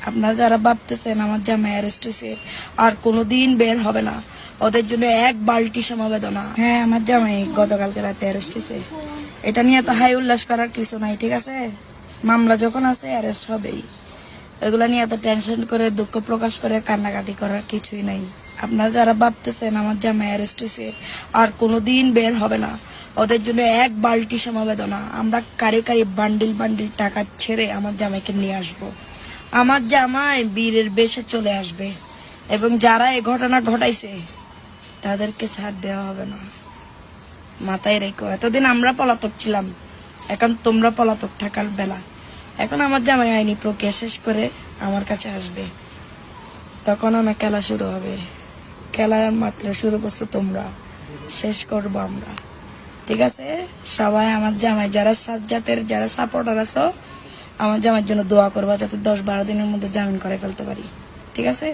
আপনারা যারা ভাবতেছেন আমার জামাই অ্যারেস্ট হয়েছে আর কোনোদিন বের হবে না, ওদের জন্য এক বালতি সমবেদনা। হ্যাঁ, আমার জামাই গতকালকে রাতে অ্যারেস্ট হয়েছে। এটা নিয়ে তো হাই উল্লাস করার কিছু নাই, ঠিক আছে? মামলা যখন আছে অ্যারেস্ট হবেই। এগুলা নিয়ে এত টেনশন করে দুঃখ প্রকাশ করে কান্নাকাটি করার কিছুই নাই। আপনারা যারা ভাবতেছেন আমার জামাই অ্যারেস্ট হয়েছে আর কোনোদিন বের হবে না, ওদের জন্য এক বালতি সমবেদনা। আমরা কারি কারি বান্ডিল বান্ডিল টাকা ছেড়ে আমার জামাইকে নিয়ে আসব। আমার জামাই বীরের বেশে চলে আসবে এবং যারা এই ঘটনা ঘটাইছে তাদেরকে ছাড় দেওয়া হবে না। মাথায় রেখো, এতদিন আমরা পলাতক ছিলাম, এখন তোমরা পলাতক থাকার বেলা। এখন আমার জামাই আইনি প্রক্রিয়া শেষ করে আমার কাছে আসবে, তখন আমার খেলা শুরু হবে। খেলা মাত্র শুরু করছো তোমরা, শেষ করবো আমরা, ঠিক আছে? সবাই আমার জামাই যারা সাজ্জাতের যারা সাপোর্টার আছো, আমার জামাইয়ের জন্য দোয়া করবা যাতে 10-12 দিনের মধ্যে জামিন করে ফেলতে পারি, ঠিক আছে?